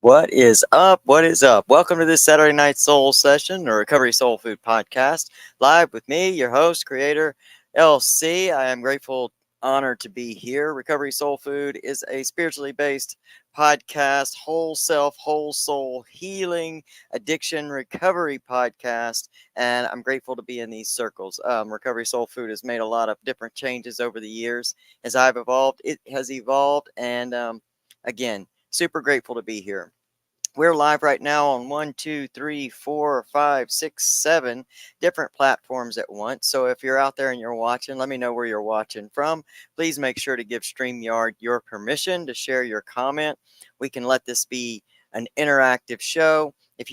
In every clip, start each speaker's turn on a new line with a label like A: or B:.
A: What is up? What is up? Welcome to this Saturday Night Soul Session, or Recovery Soul Food Podcast, live with me, your host, creator, LC. I am grateful, honored to be here. Recovery Soul Food is a spiritually based podcast, whole self, whole soul healing, addiction recovery podcast, and I'm grateful to be in these circles. Recovery Soul Food has made a lot of different changes over the years. As I've evolved, it has evolved, and again, super grateful to be here. We're live right now on 1, 2, 3, 4, 5, 6, 7 different platforms at once. So if you're out there and you're watching, let me know where you're watching from. Please make sure to give StreamYard your permission to share your comment. We can let this be an interactive show. If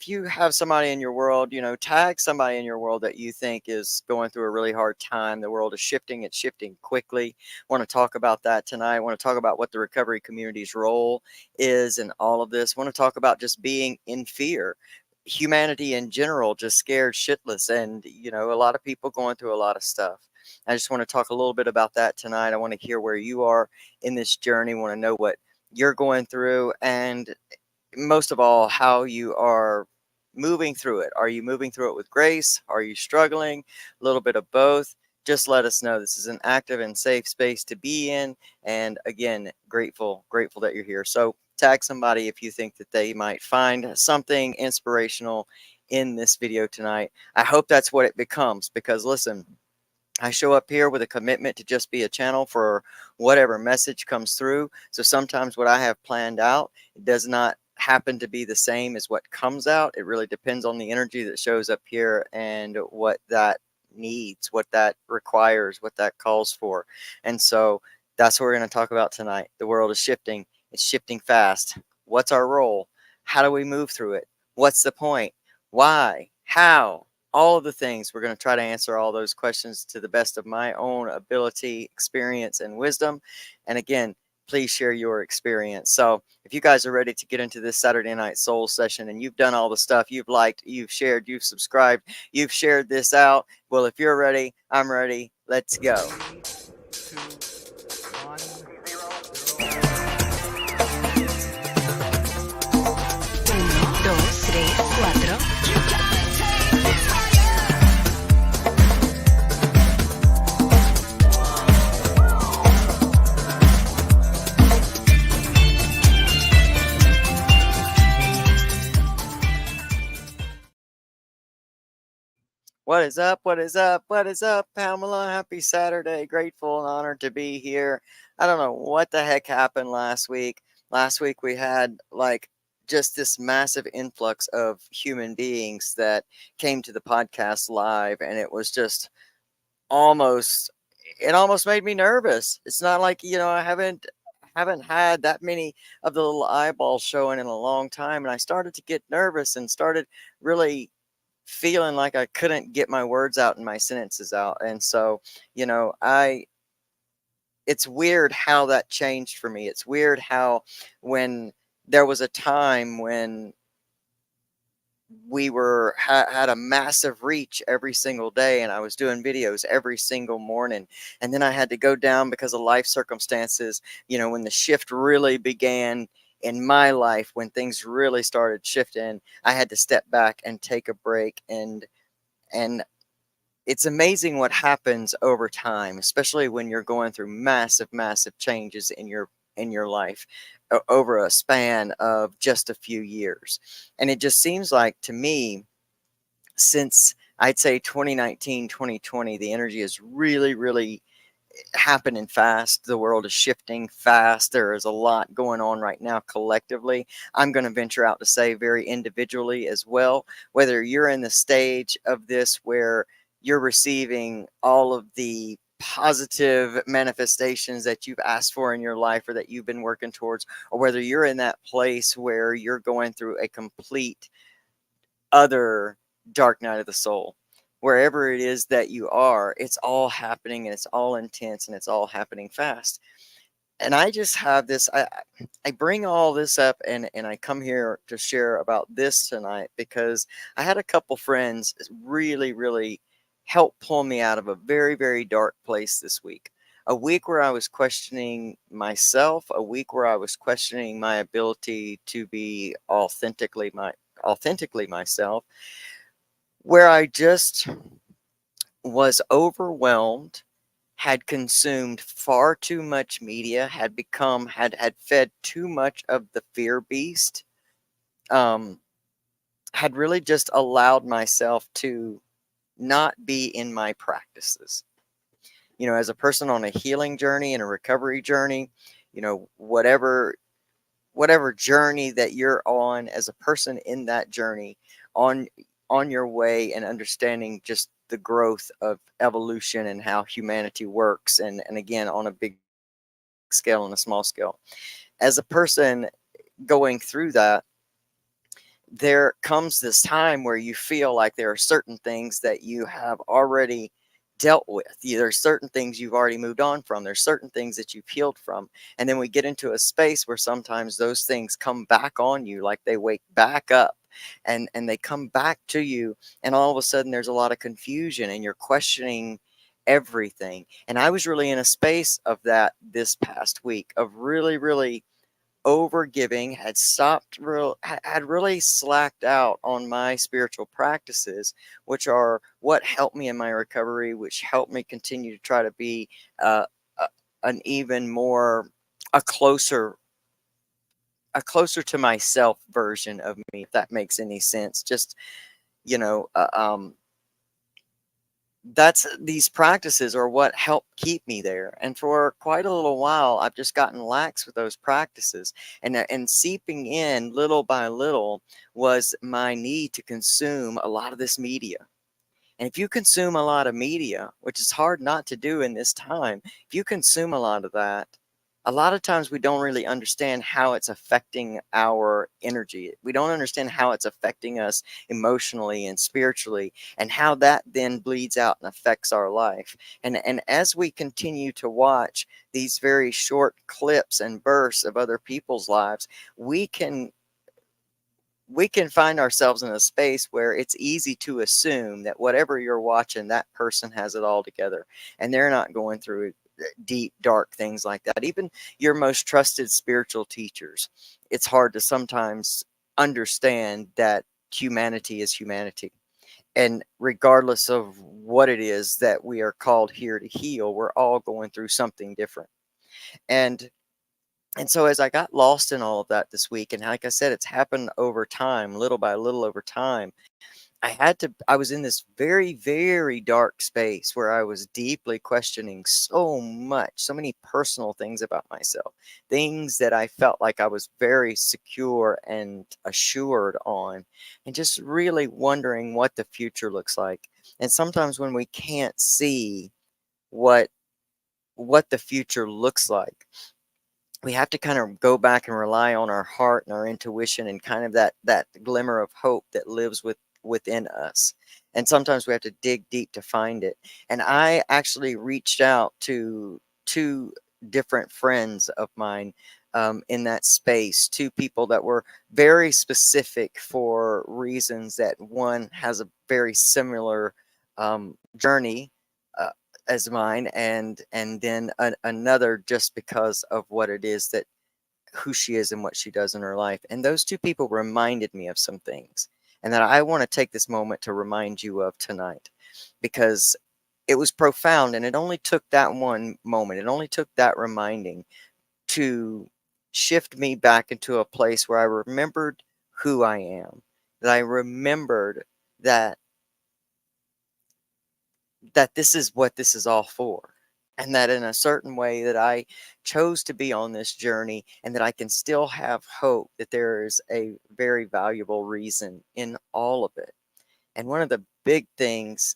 A: you have somebody in your world, tag somebody in your world that you think is going through a really hard time. The world is shifting, it's shifting quickly. Want to talk about that tonight. Want to talk about what the recovery community's role is in all of this. Want to talk about just being in fear. Humanity in general, just scared shitless, and a lot of people going through a lot of stuff. I just want to talk a little bit about that tonight. I want to hear where you are in this journey. Want to know what you're going through, and most of all, how you are moving through it. Are you moving through it with grace? Are you struggling? A little bit of both. Just let us know. This is an active and safe space to be in. And again, grateful that you're here. So tag somebody if you think that they might find something inspirational in this video tonight. I hope that's what it becomes, because listen, I show up here with a commitment to just be a channel for whatever message comes through. So sometimes what I have planned out, it does not happen to be the same as what comes out. It really depends on the energy that shows up here and what that needs, what that requires, what that calls for. And so that's what we're going to talk about tonight. The world is shifting. It's shifting fast. What's our role? How do we move through it? What's the point? Why? How? All of the things. We're going to try to answer all those questions to the best of my own ability, experience, and wisdom. And again, please share your experience. So if you guys are ready to get into this Saturday Night Soul Session, and you've done all the stuff, you've liked, you've shared, you've subscribed, you've shared this out, well, if you're ready, I'm ready. Let's go.
B: 3, 4.
A: What is up? What is up? What is up, Pamela? Happy Saturday. Grateful and honored to be here. I don't know what the heck happened last week. Last week we had just this massive influx of human beings that came to the podcast live, and it was just almost it almost made me nervous. It's not like, I haven't had that many of the little eyeballs showing in a long time, and I started to get nervous and started really feeling like I couldn't get my words out and my sentences out. And so, I it's weird how that changed for me. It's weird how, when there was a time when we had a massive reach every single day, and I was doing videos every single morning, and then I had to go down because of life circumstances, when the shift really began in my life, when things really started shifting, I had to step back and take a break. And it's amazing what happens over time, especially when you're going through massive changes in your life over a span of just a few years. And it just seems like, to me, since I'd say 2019, 2020, the energy is really happening fast. The world is shifting fast. There is a lot going on right now collectively. I'm going to venture out to say very individually as well, whether you're in the stage of this where you're receiving all of the positive manifestations that you've asked for in your life or that you've been working towards, or whether you're in that place where you're going through a complete other dark night of the soul. Wherever it is that you are, it's all happening, and it's all intense, and it's all happening fast. And I just have this, I bring all this up, and I come here to share about this tonight because I had a couple friends really help pull me out of a very dark place this week. a week where I was questioning myself, a week where I was questioning my ability to be authentically myself, where I just was overwhelmed, had consumed far too much media, had fed too much of the fear beast, um, had really just allowed myself to not be in my practices. As a person on a healing journey and a recovery journey, whatever journey that you're on as a person in that journey, on on your way and understanding just the growth of evolution and how humanity works, and again, on a big scale and a small scale. As a person going through that, there comes this time where you feel like there are certain things that you have already dealt with. There's certain things you've already moved on from. There's certain things that you've healed from. And then we get into a space where sometimes those things come back on you, like they wake back up, and they come back to you. And all of a sudden there's a lot of confusion and you're questioning everything. And I was really in a space of that this past week, of really, really over giving, had really slacked out on my spiritual practices, which are what helped me in my recovery, which helped me continue to try to be uh, a, an even more a closer a closer to myself version of me, if that makes any sense. Just you know, uh, um, that's these practices are what help keep me there. And for quite a little while, I've just gotten lax with those practices. And seeping in little by little was my need to consume a lot of this media. And if you consume a lot of media, which is hard not to do in this time, if you consume a lot of that, a lot of times we don't really understand how it's affecting our energy. We don't understand how it's affecting us emotionally and spiritually, and how that then bleeds out and affects our life. And as we continue to watch these very short clips and bursts of other people's lives, we can find ourselves in a space where it's easy to assume that whatever you're watching, that person has it all together and they're not going through deep, dark things like that. Even your most trusted spiritual teachers, it's hard to sometimes understand that humanity is humanity. And regardless of what it is that we are called here to heal, we're all going through something different. And so as I got lost in all of that this week, and like I said, it's happened over time, little by little over time. I was in this very, very dark space where I was deeply questioning so much, so many personal things about myself, things that I felt like I was very secure and assured on, and just really wondering what the future looks like. And sometimes when we can't see what the future looks like, we have to kind of go back and rely on our heart and our intuition and kind of that glimmer of hope that lives within us. And sometimes we have to dig deep to find it. And I actually reached out to two different friends of mine, in that space, two people that were very specific for reasons. That one has a very similar journey uh, as mine, and then another just because of what it is that who she is and what she does in her life. And those two people reminded me of some things, and that I want to take this moment to remind you of tonight, because it was profound. And it only took that one moment, it only took that reminding to shift me back into a place where I remembered who I am, that I remembered that this is what this is all for. And that in a certain way that I chose to be on this journey, and that I can still have hope that there is a very valuable reason in all of it. And one of the big things,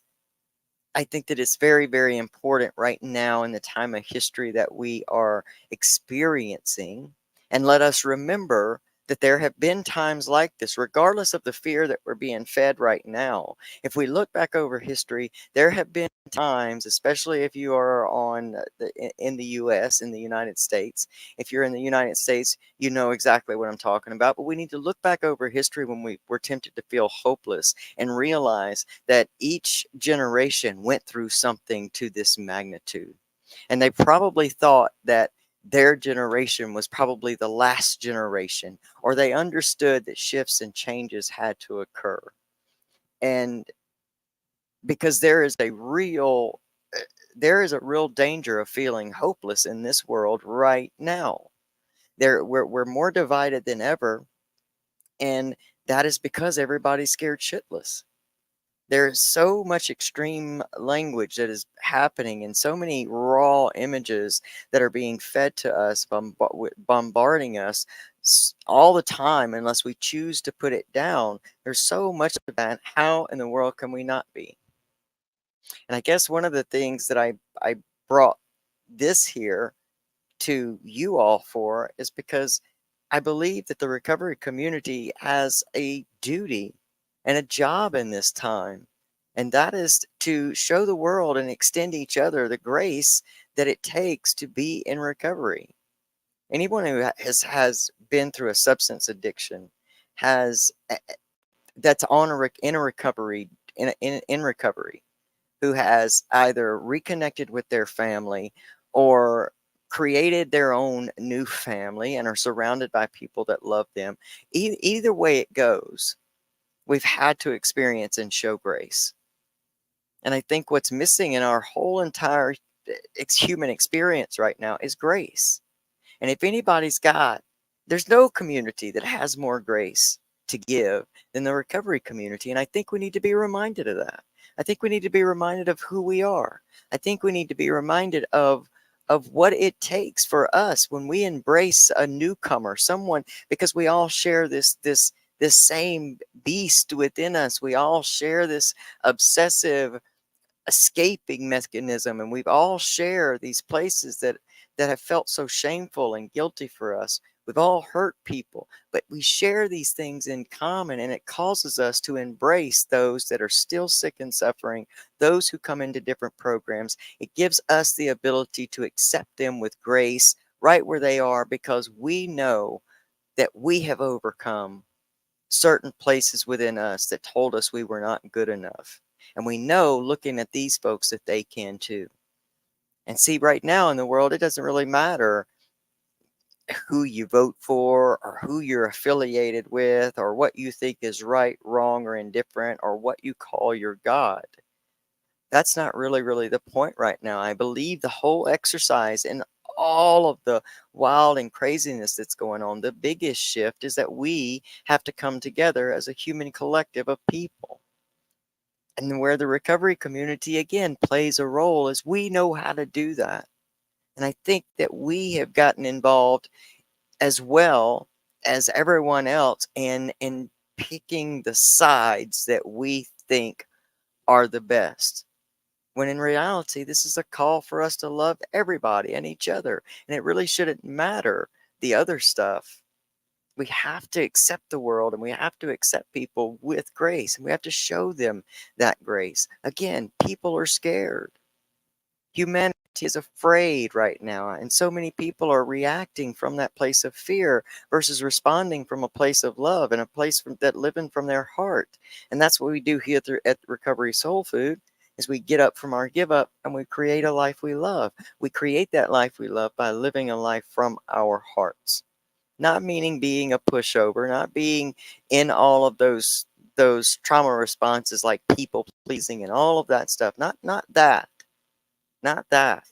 A: I think that it's very, very important right now in the time of history that we are experiencing. And let us remember that there have been times like this, regardless of the fear that we're being fed right now. If we look back over history, there have been times, especially if you are in the US, in the United States. If you're in the United States, you know exactly what I'm talking about. But we need to look back over history when we were tempted to feel hopeless, and realize that each generation went through something to this magnitude. And they probably thought that their generation was probably the last generation, or they understood that shifts and changes had to occur. And because there is a real danger of feeling hopeless in this world right now. We're more divided than ever, and that is because everybody's scared shitless. There's so much extreme language that is happening and so many raw images that are being fed to us, bombarding us all the time unless we choose to put it down. There's so much of that. How in the world can we not be? And I guess one of the things that I brought this here to you all for is because I believe that the recovery community has a duty and a job in this time. And that is to show the world and extend each other the grace that it takes to be in recovery. Anyone who has been through a substance addiction has that's in a recovery in recovery, who has either reconnected with their family or created their own new family and are surrounded by people that love them. Either way it goes, we've had to experience and show grace. And I think what's missing in our whole entire human experience right now is grace. And if anybody's there's no community that has more grace to give than the recovery community. And I think we need to be reminded of that. I think we need to be reminded of who we are. I think we need to be reminded of what it takes for us when we embrace a newcomer, someone, because we all share this same beast within us. We all share this obsessive escaping mechanism, and we've all shared these places that have felt so shameful and guilty for us. We've all hurt people, but we share these things in common, and it causes us to embrace those that are still sick and suffering, those who come into different programs. It gives us the ability to accept them with grace right where they are, because we know that we have overcome certain places within us that told us we were not good enough. And we know, looking at these folks, that they can too. And see, right now in the world, it doesn't really matter who you vote for or who you're affiliated with or what you think is right, wrong, or indifferent, or what you call your God. That's not really the point right now. I believe the whole exercise and all of the wild and craziness that's going on, the biggest shift is that we have to come together as a human collective of people. And where the recovery community again plays a role is we know how to do that. And I think that we have gotten involved as well as everyone else in picking the sides that we think are the best. When in reality, this is a call for us to love everybody and each other. And it really shouldn't matter the other stuff. We have to accept the world, and we have to accept people with grace, and we have to show them that grace. Again, people are scared. Humanity is afraid right now, and so many people are reacting from that place of fear versus responding from a place of love and a place that living from their heart. And that's what we do here at Recovery Soul Food. Is we get up from our give up and we create a life we love. We create that life we love by living a life from our hearts. Not meaning being a pushover, not being in all of those trauma responses like people pleasing and all of that stuff. Not that. Not that.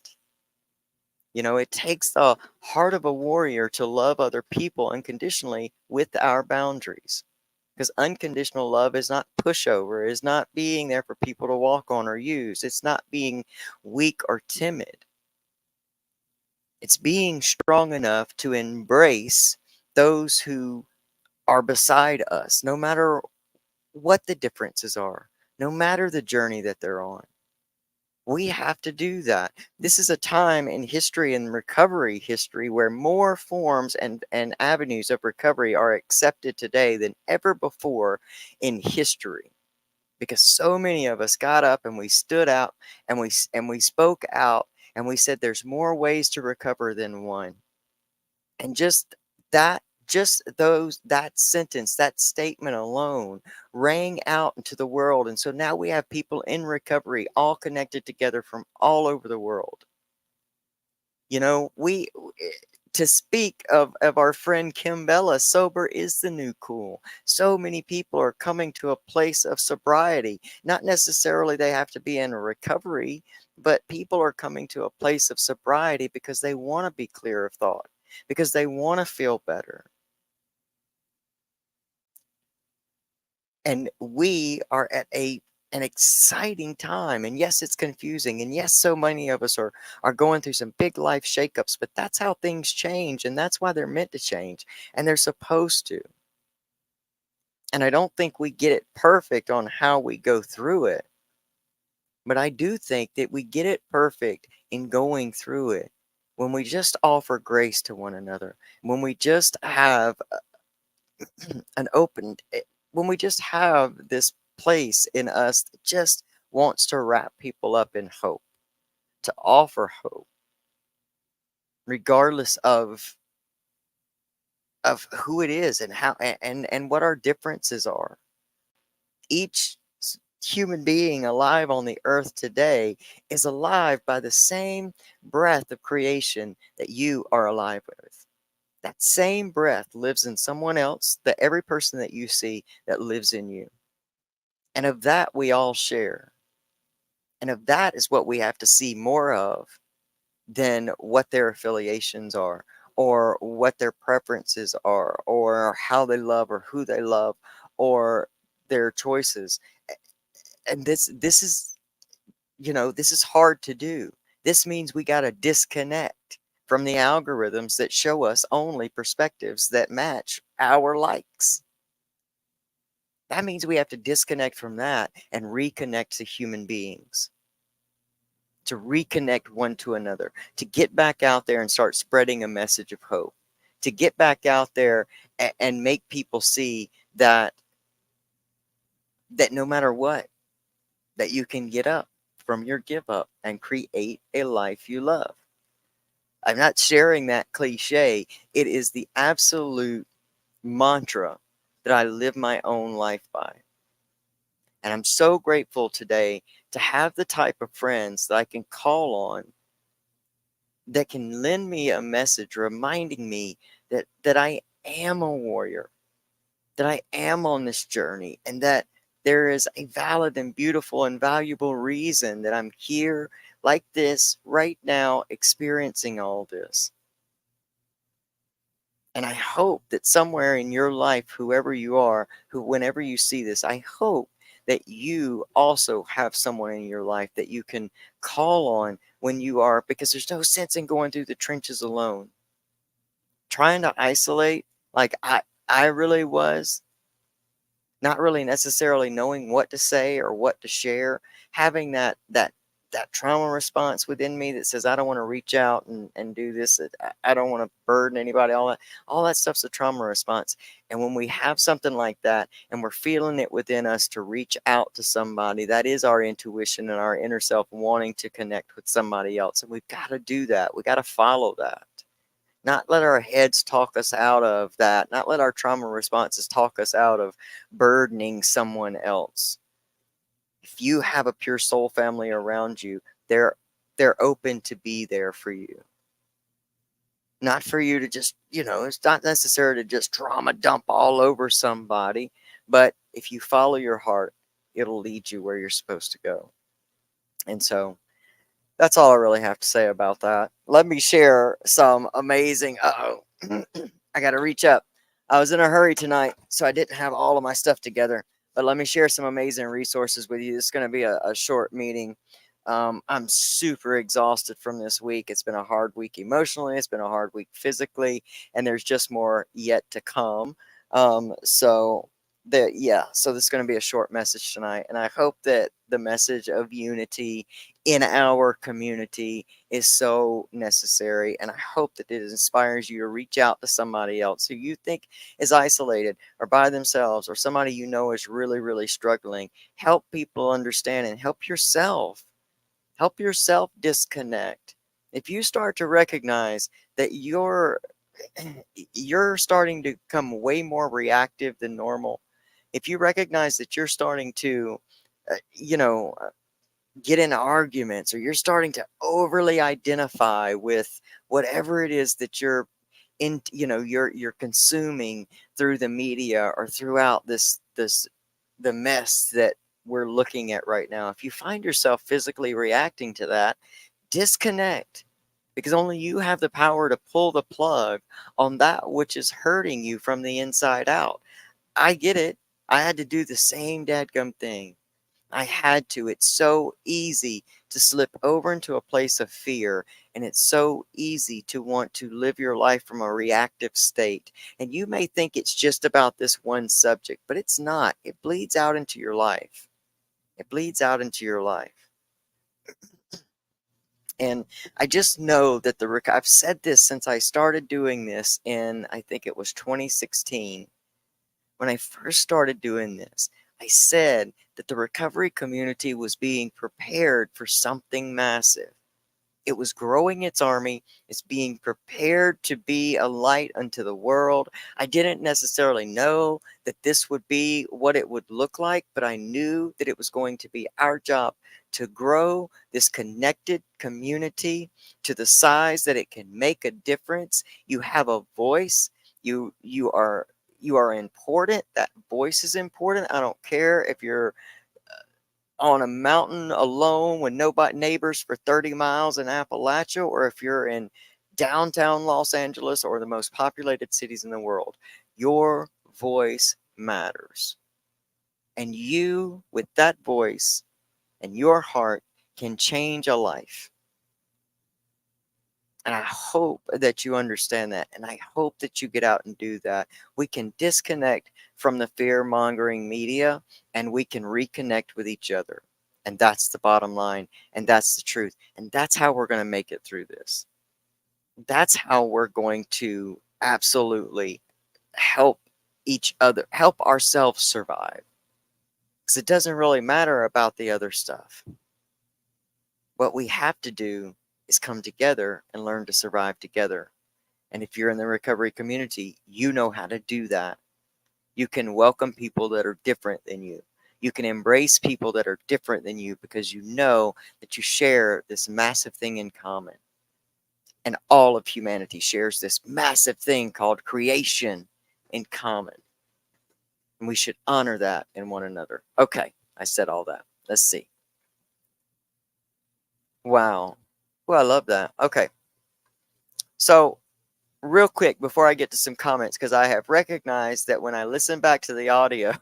A: You know, it takes the heart of a warrior to love other people unconditionally with our boundaries. Because unconditional love is not pushover, is not being there for people to walk on or use. It's not being weak or timid. It's being strong enough to embrace those who are beside us, no matter what the differences are, no matter the journey that they're on. We have to do that. This is a time in history and recovery history where more forms and avenues of recovery are accepted today than ever before in history. Because so many of us got up and we stood out and we spoke out and we said there's more ways to recover than one. And that sentence, that statement alone rang out into the world. And so now we have people in recovery all connected together from all over the world. You know, to speak of our friend Kim Bella, sober is the new cool. So many people are coming to a place of sobriety. Not necessarily they have to be in a recovery, but people are coming to a place of sobriety because they want to be clear of thought, because they want to feel better. And we are at an exciting time. And yes, it's confusing. And yes, so many of us are going through some big life shakeups, but that's how things change. And that's why they're meant to change. And they're supposed to. And I don't think we get it perfect on how we go through it. But I do think that we get it perfect in going through it when we just offer grace to one another, when we just have an open when we just have this place in us that just wants to wrap people up in hope, to offer hope, regardless of who it is and how and what our differences are. Each human being alive on the earth today is alive by the same breath of creation that you are alive with. That same breath lives in someone else, that every person that you see that lives in you. And of that we all share. And of that is what we have to see more of than what their affiliations are, or what their preferences are, or how they love, or who they love, or their choices. And this is, this is hard to do. This means we got to disconnect from the algorithms that show us only perspectives that match our likes. That means we have to disconnect from that and reconnect to human beings, to reconnect one to another, to get back out there and start spreading a message of hope, to get back out there and make people see that no matter what, that you can get up from your give up and create a life you love. I'm not sharing that cliche. It is the absolute mantra that I live my own life by. And I'm so grateful today to have the type of friends that I can call on, that can lend me a message reminding me that I am a warrior, that I am on this journey, and that there is a valid and beautiful and valuable reason that I'm here like this right now experiencing all this. And I hope that somewhere in your life, whoever you are, whenever you see this, I hope that you also have someone in your life that you can call on when you are, because there's no sense in going through the trenches alone. Trying to isolate, like I really was, not really necessarily knowing what to say or what to share, having that trauma response within me that says I don't want to reach out and do this, I don't want to burden anybody, all that stuff's a trauma response. And when we have something like that and we're feeling it within us to reach out to somebody, that is our intuition and our inner self wanting to connect with somebody else. And we've got to do that. We got to follow that. Not let our heads talk us out of that. Not let our trauma responses talk us out of burdening someone else. If you have a pure soul family around you, they're open to be there for you. Not for you to just, it's not necessary to just trauma dump all over somebody, but if you follow your heart, it'll lead you where you're supposed to go. And so that's all I really have to say about that. Let me share some amazing. I got to reach up. I was in a hurry tonight, so I didn't have all of my stuff together. But let me share some amazing resources with you. This is going to be a short meeting. I'm super exhausted from this week. It's been a hard week emotionally. It's been a hard week physically, and there's just more yet to come. So so this is going to be a short message tonight, and I hope that the message of unity in our community is so necessary, and I hope that it inspires you to reach out to somebody else who you think is isolated or by themselves, or somebody you know is really, really struggling. Help people understand and help yourself. Help yourself disconnect. If you start to recognize that you're starting to become way more reactive than normal, if you recognize that you're starting to, uh, you know, get in arguments, or you're starting to overly identify with whatever it is that you're consuming through the media or throughout the mess that we're looking at right now. If you find yourself physically reacting to that, disconnect, because only you have the power to pull the plug on that which is hurting you from the inside out. I get it. I had to do the same dadgum thing. I had to. It's so easy to slip over into a place of fear, and it's so easy to want to live your life from a reactive state. And you may think it's just about this one subject, but it's not. It bleeds out into your life. It bleeds out into your life. And I just know that I've said this since I started doing this in, I think it was 2016. When I first started doing this, I said that the recovery community was being prepared for something massive. It was growing its army. It's being prepared to be a light unto the world. I didn't necessarily know that this would be what it would look like, but I knew that it was going to be our job to grow this connected community to the size that it can make a difference. You have a voice. You are important. That voice is important. I don't care if you're on a mountain alone with nobody neighbors for 30 miles in Appalachia, or if you're in downtown Los Angeles or the most populated cities in the world. Your voice matters. And you, with that voice and your heart, can change a life. And I hope that you understand that. And I hope that you get out and do that. We can disconnect from the fear mongering media, and we can reconnect with each other. And that's the bottom line. And that's the truth. And that's how we're going to make it through this. That's how we're going to absolutely help each other, help ourselves survive. Because it doesn't really matter about the other stuff. What we have to do is come together and learn to survive together. And if you're in the recovery community, you know how to do that. You can welcome people that are different than you. You can embrace people that are different than you, because you know that you share this massive thing in common. And all of humanity shares this massive thing called creation in common. And we should honor that in one another. Okay, I said all that. Let's see. Wow. Well, I love that. Okay. So, real quick before I get to some comments, because I have recognized that when I listen back to the audio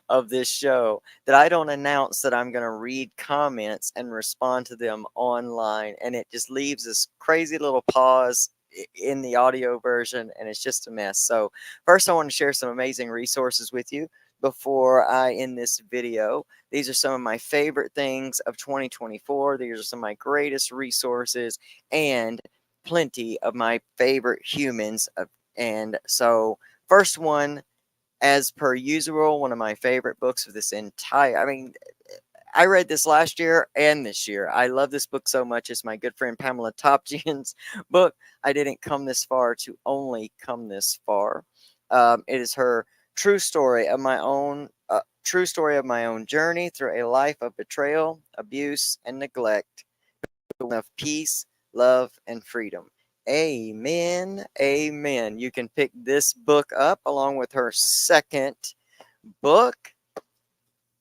A: of this show, that I don't announce that I'm going to read comments and respond to them online, and it just leaves this crazy little pause in the audio version, and it's just a mess. So first, I want to share some amazing resources with you before I end this video. These are some of my favorite things of 2024. These are some of my greatest resources, and plenty of my favorite humans. And so, first one, as per usual, one of my favorite books of this I read this last year and this year. I love this book so much. It's my good friend Pamela Topjian's book. I didn't come this far to only come this far. It is her true story of my own journey through a life of betrayal, abuse, and neglect, of peace, love, and freedom. Amen. Amen. You can pick this book up along with her second book,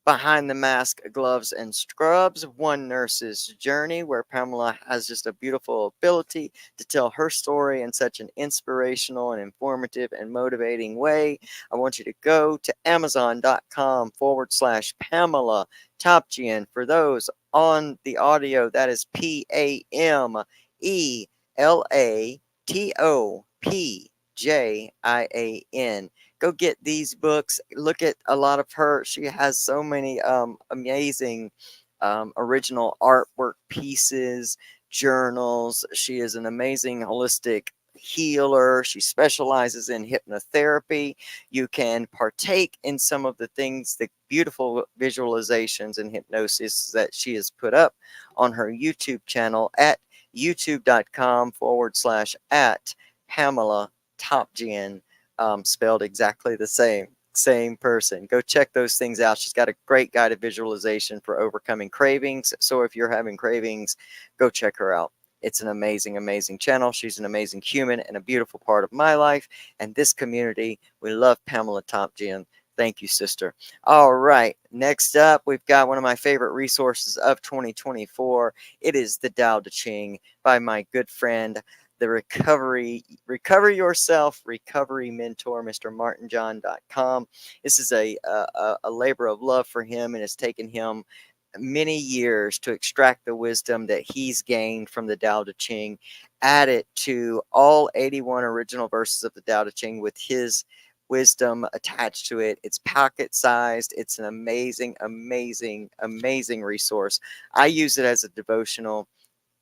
A: Behind the Mask, Gloves, and Scrubs, One Nurse's Journey, where Pamela has just a beautiful ability to tell her story in such an inspirational and informative and motivating way. I want you to go to Amazon.com/Pamela Topjian. For those on the audio, that is PAMELATOPJIAN. Go get these books. Look at a lot of her. She has so many amazing original artwork pieces, journals. She is an amazing holistic healer. She specializes in hypnotherapy. You can partake in some of the things, the beautiful visualizations and hypnosis that she has put up on her YouTube channel at youtube.com/at Pamela Topjian. Spelled exactly the same. same person. Go check those things out. She's got a great guided visualization for overcoming cravings. So if you're having cravings, go check her out. It's an amazing, amazing channel. She's an amazing human and a beautiful part of my life and this community. We love Pamela Topgen. Thank you, sister. All right. Next up, we've got one of my favorite resources of 2024. It is the Tao Te Ching by my good friend, the Recover Yourself Recovery Mentor, Mr. MartinJohn.com. This is a labor of love for him, and it's taken him many years to extract the wisdom that he's gained from the Tao Te Ching, add it to all 81 original verses of the Tao Te Ching with his wisdom attached to it. It's pocket sized. It's an amazing, amazing, amazing resource. I use it as a devotional.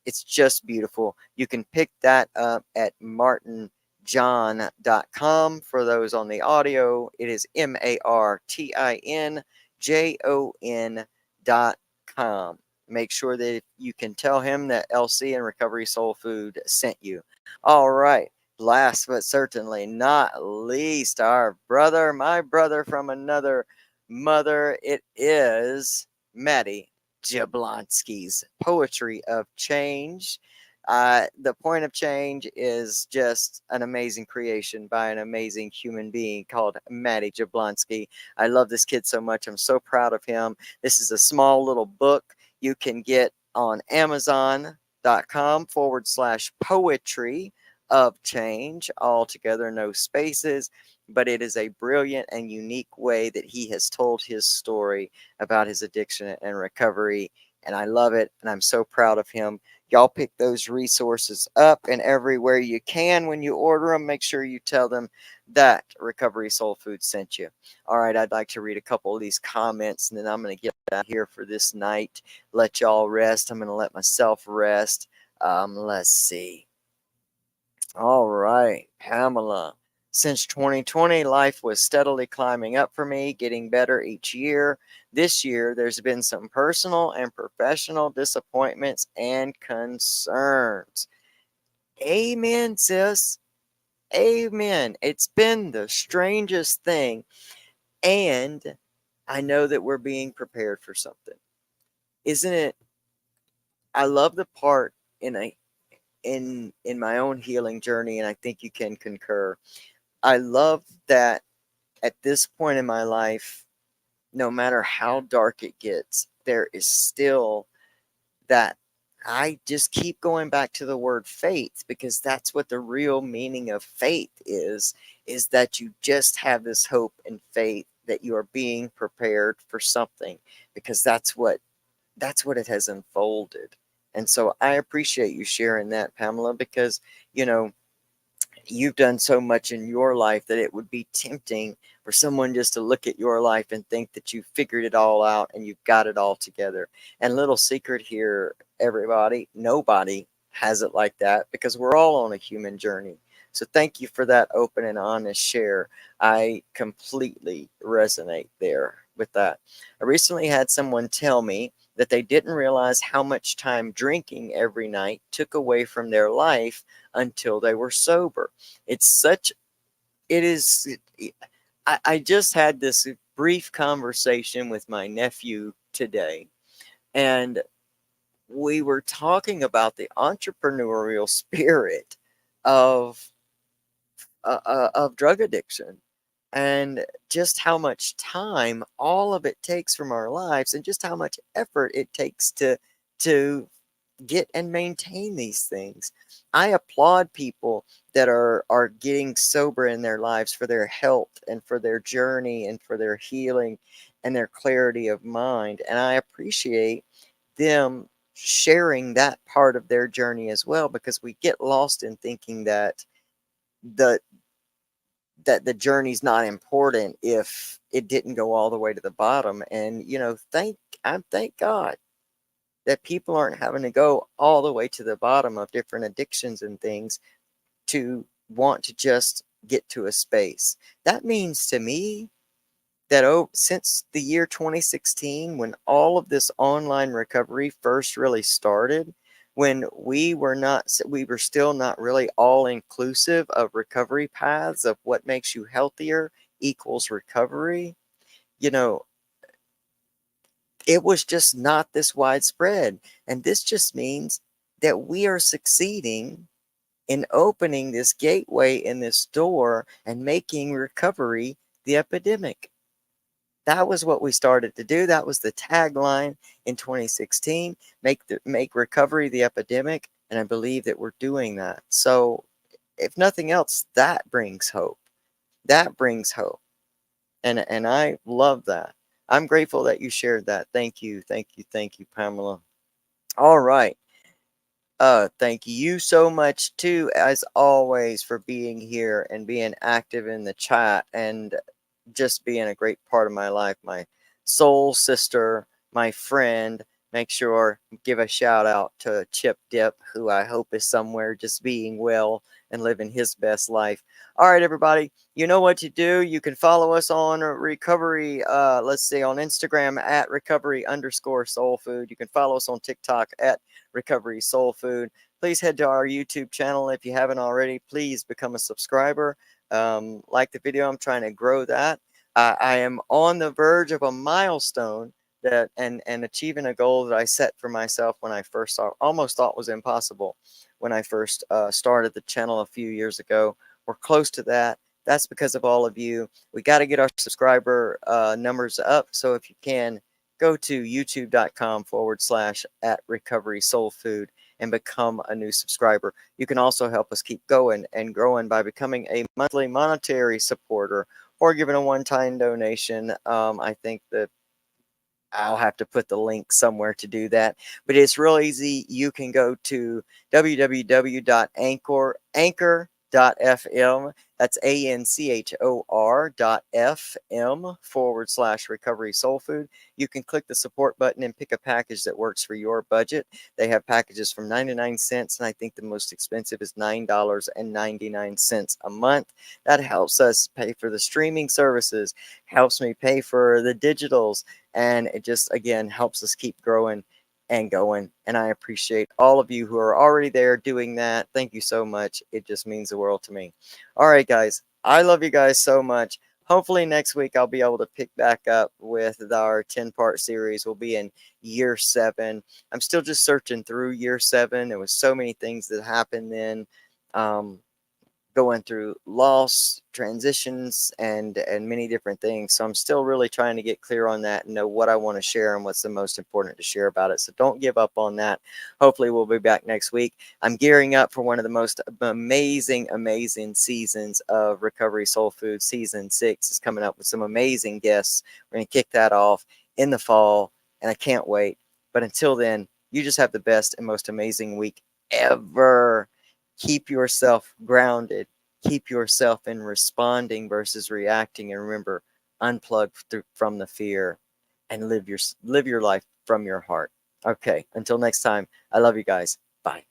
A: It's just beautiful. You can pick that up at martinjohn.com. For those on the audio, it is martinjon.com. Make sure that you can tell him that LC and Recovery Soul Food sent you. All right. Last but certainly not least, our brother, my brother from another mother, it is Maddie Jablonski's Poetry of Change. The Point of Change is just an amazing creation by an amazing human being called Maddie Jablonski. I love this kid so much. I'm so proud of him. This is a small little book you can get on Amazon.com/poetry of change, all together, no spaces. But it is a brilliant and unique way that he has told his story about his addiction and recovery. And I love it. And I'm so proud of him. Y'all pick those resources up, and everywhere you can when you order them, make sure you tell them that Recovery Soul Food sent you. All right, I'd like to read a couple of these comments, and then I'm going to get out here for this night. Let y'all rest. I'm going to let myself rest. Let's see. All right, Pamela. Since 2020, life was steadily climbing up for me, getting better each year. This year, there's been some personal and professional disappointments and concerns. Amen, sis. Amen. It's been the strangest thing. And I know that we're being prepared for something. Isn't it? I love the part in my own healing journey, and I think you can concur. I love that at this point in my life, no matter how dark it gets, there is still that I just keep going back to the word faith, because that's what the real meaning of faith is that you just have this hope and faith that you are being prepared for something, because that's what it has unfolded. And so I appreciate you sharing that, Pamela, because you've done so much in your life that it would be tempting for someone just to look at your life and think that you figured it all out and you've got it all together. And little secret here, everybody, nobody has it like that, because we're all on a human journey. So thank you for that open and honest share. I completely resonate there with that. I recently had someone tell me that they didn't realize how much time drinking every night took away from their life until they were sober. It is. I just had this brief conversation with my nephew today, and we were talking about the entrepreneurial spirit of drug addiction, and just how much time all of it takes from our lives, and just how much effort it takes to get and maintain these things. I applaud people that are getting sober in their lives for their health and for their journey and for their healing and their clarity of mind. And I appreciate them sharing that part of their journey as well, because we get lost in thinking that the the journey's not important if it didn't go all the way to the bottom. And thank God that people aren't having to go all the way to the bottom of different addictions and things to want to just get to a space. That means to me that since the year 2016, when all of this online recovery first really started, when we were still not really all inclusive of recovery paths of what makes you healthier equals recovery. You know, it was just not this widespread. And this just means that we are succeeding in opening this gateway in this door and making recovery the epidemic. That was what we started to do. That was the tagline in 2016, make recovery the epidemic, and I believe that we're doing that. So, if nothing else, that brings hope. That brings hope. And I love that. I'm grateful that you shared that. Thank you. Thank you. Thank you, Pamela. All right. Thank you so much too, as always, for being here and being active in the chat and just being a great part of my life. My soul sister, my friend. Make sure give a shout out to Chip Dip, who I hope is somewhere just being well and living his best life. All right, everybody, you know what to do. You can follow us on recovery. Let's see, on Instagram at recovery_soul food. You can follow us on TikTok at recovery soul food. Please head to our YouTube channel if you haven't already. Please become a subscriber. Like the video, I'm trying to grow that. I am on the verge of a milestone that and achieving a goal that I set for myself when I first almost thought was impossible when I first started the channel a few years ago. We're close to that. That's because of all of you. We got to get our subscriber numbers up. So if you can, go to youtube.com/ at recovery soul food and become a new subscriber. You can also help us keep going and growing by becoming a monthly monetary supporter or giving a one-time donation. I think that I'll have to put the link somewhere to do that, but it's real easy. You can go to www.anchor.fm. That's ANCHOR.FM / recovery soul food. You can click the support button and pick a package that works for your budget. They have packages from 99 cents, and I think the most expensive is $9.99 a month. That helps us pay for the streaming services, helps me pay for the digitals, and it just, again, helps us keep growing and going. And I appreciate all of you who are already there doing that. Thank you so much. It just means the world to me. All right, guys. I love you guys so much. Hopefully next week I'll be able to pick back up with our 10-part series. We'll be in year 7. I'm still just searching through year 7. There was so many things that happened then. Going through loss, transitions, and many different things. So I'm still really trying to get clear on that and know what I want to share and what's the most important to share about it. So don't give up on that. Hopefully we'll be back next week. I'm gearing up for one of the most amazing seasons of Recovery Soul Food. Season 6 is coming up with some amazing guests. We're going to kick that off in the fall, and I can't wait. But until then, you just have the best and most amazing week ever. Keep yourself grounded. Keep yourself in responding versus reacting. And remember, unplug from the fear and live your life from your heart. Okay, until next time, I love you guys. Bye.